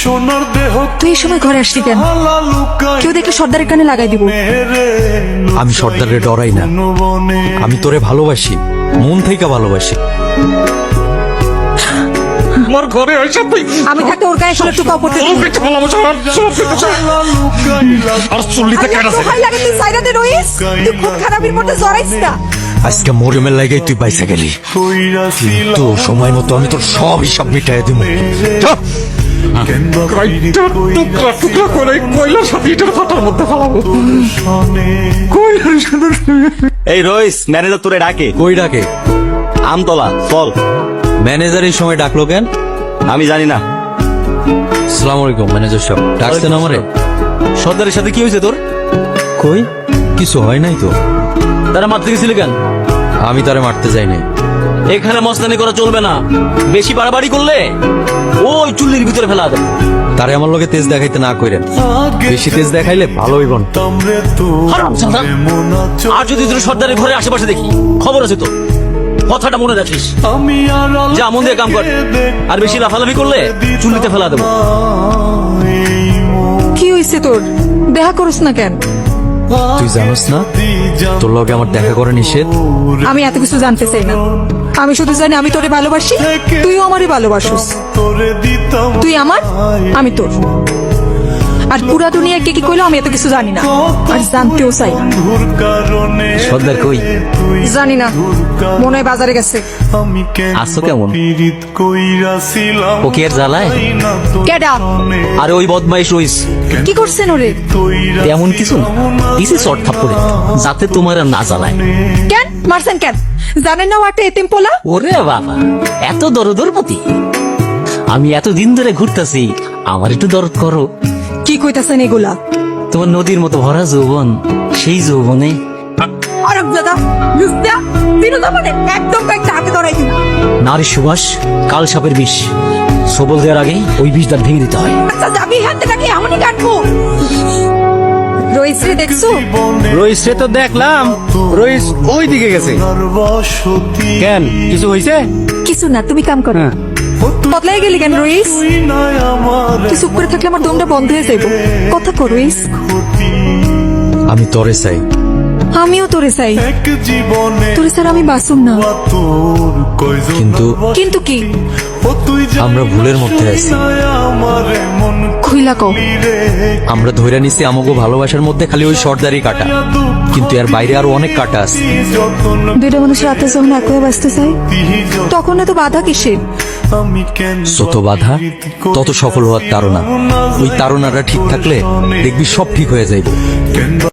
সোনার দেহ তুই এই সময় ঘরে আসলি কেন? কেউ দেখলে সর্দারের কানে লাগাই দিব। আমি সর্দারে ডরাই না, আমি তোরে ভালোবাসি, মন থেকে ভালোবাসি। আমার ঘরে আইসা তুই আমি থাকতে ওর গায়ে একটু কাউ পড়তে দিবি না। আর চল্লিতে আমি এত ভয় লাগে তুই সাইরাতে রইস, তুই খুব খারাপের মধ্যে জড়াইস না। আজকে মরিমের লাগে তুই বাইসা গেলি, তো সময় মতো আমি তোর সব হিসাব মিটাই দিব। টুকরা টুকরা করে কয়লার সাথে এটার ফাটার মধ্যে ফেলাবো। এই রইস, ম্যানেজার তোরে ডাকে। কই ডাকে? আমতলা চল। ম্যানেজার এই সময় ডাকলো কেন? আমি জানি না। আসসালামু আলাইকুম ম্যানেজার সাহেব, ডাকছেন আমারে? সর্দারের সাথে কি হয়েছে তোর? কই কিছু হয় নাই তো। তারা মারতে গেছিলি কেন? আমি তারে মারতে যাই নাই। এখানে মস্তানি করা চলবে না, বেশি বাড়াবাড়ি করলে ওই চুল্লির ভিতরে ফেলা দেবে। তারে আমার লগে তেজ দেখাইতে না কইরেন, বেশি তেজ দেখাইলে ভালো হইব না। হারামজাদা, আর যদি তোর সর্দারের ঘরে আশেপাশে দেখি, খবর আছে তো, কথাটা মনে রাখিস। যা মন দিয়ে কাম কর, আর বেশি লাফালাফি করলে চুল্লিতে ফেলা দেবো। কি হইছে তোর? দেখা করস না কেন? তুই জানোস না তোর লগে আমার দেখা করা নিষেধ? আমি এত কিছু জানতে চাই না, আমি শুধু জানি আমি তোরে ভালোবাসি, তুইও আমারই ভালোবাসিস। তুই আমার, আমি তোর। আর পুরা দুনিয়া কে কি কইলো আমি এত কিছু জানি না, আর জানতেও চাই না। সর্দার কই? জানি না, মনে হয় বাজারে গেছে। আসছো কেমন? ও কি আর জ্বালায়? কেডা? আরে ওই বদমাইশ রইস। কি করছেন ওরে? তেমন কিছু না, দিছি শর্ট থাপ্পড়ে, যাতে তোমার আর না জ্বালায়। কেন মারছেন কেন? জানেন না ও একটা এতিম পোলা? ওরে বাবা, এত দরদর প্রতি। আমি এতদিন ধরে ঘুরতেছি, আমার একটু দরদ করো। কি কইতাছেন এগুলা? তোমার নদীর মতো ভরা যৌবন, সেই যৌবনে আরব দাদা লুস্তা বিনোদা মানে একদম একটা হাতে ধরাই দিন। নারী সুবাস, কাল সাপের বিষ, সবল দেওয়ার আগে ওই বিষ দাঁত ভেঙে দিতে হয়। আচ্ছা যাবি হাতে নাকি এমনই কাটবো? রইস রে দেখছো? রইস রে তো দেখলাম, রইস ওই দিকে গেছে। কেন কিছু হয়েছে? কিছু না, তুমি কাম করো। বদলাই গেলি কেন রইস? তুই চুপ করে থাকলে আমার দমটা বন্ধ হয়ে যাইব। কথা কর রইস। আমি তোরে চাই। আমিও তোরে চাই, তোরে ছাড়া আমি বাসুম না। কিন্তু কিন্তু কি? আমরা ভুলের মধ্যে আছি। খুইলা কও। আমরা ধইরা নিছি আমাগো ভালোবাসার মধ্যে খালি ওই সর্দারি কাটা, কিন্তু এর বাইরে আরো অনেক কাটা আছে। দুইটা মানুষের রাতে যখন এক হয়ে বাঁচতে চাই, তখন এত বাধা কিসের? যত বাধা তত সফল হওয়ার তাড়না। ওই তাড়নাটা ঠিক থাকলে দেখবি সব ঠিক হয়ে যাইবে।